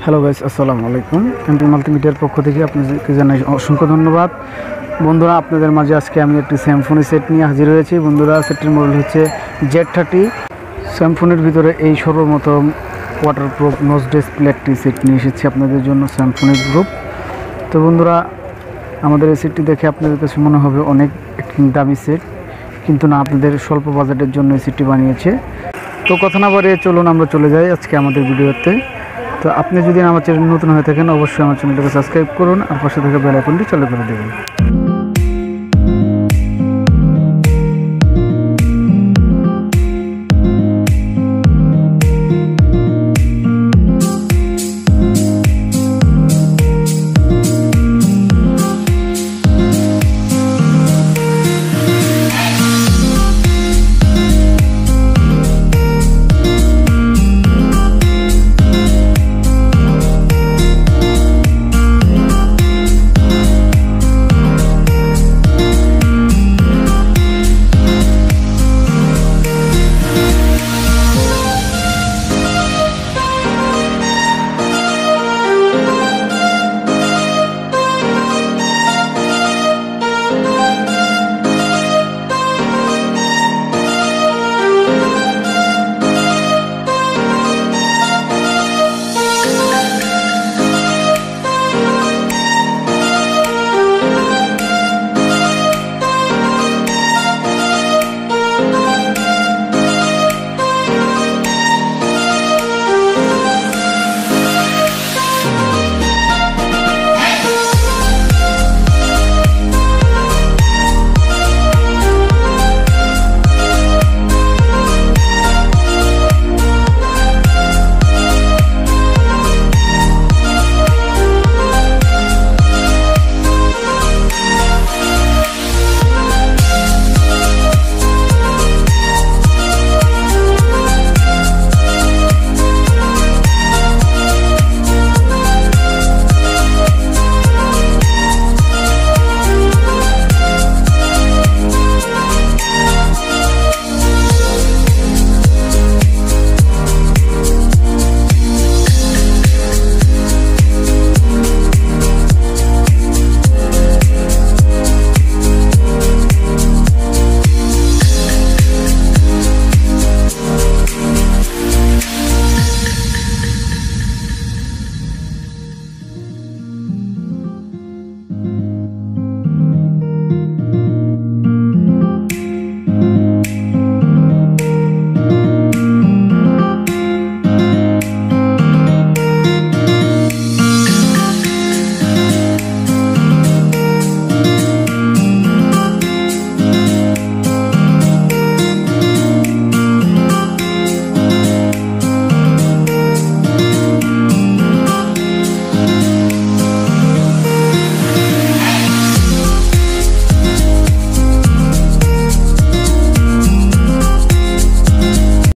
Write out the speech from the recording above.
Hello guys, আসসালামু আলাইকুম। MP মাল্টিমিডিয়ার পক্ষ থেকে আপনাদেরকে জানাই অসংখ্য ধন্যবাদ। বন্ধুরা, আপনাদের মাঝে আজকে আমি একটি স্যামফোনি সেট নিয়ে হাজির হয়েছি। বন্ধুরা, সেটটির মডেল হচ্ছে Z30। স্যামফোনির ভিতরে এই সর্বপ্রথম ওয়াটারপ্রুফ নোজ ডিসপ্লে একটি সেট নিয়ে এসেছি আপনাদের জন্য, স্যামফোনি গ্রুপ। তো বন্ধুরা, আমাদের এই সেটটি দেখে আপনাদের কাছে মনে হবে অনেক একটি দামি সেট, কিন্তু না, আপনাদের স্বল্প বাজেটের জন্য এই সেটটি বানিয়েছে। তো কথা না বাড়িয়ে চলুন আমরা চলে যাই আজকে আমাদের ভিডিওতে। তো আপনি যদি আমার চ্যানেল নতুন হয়ে থাকেন, অবশ্যই আমার চ্যানেলটাকে সাবস্ক্রাইব করুন আর পাশে থাকা বেল আইকনটি চালু করে দেবেন।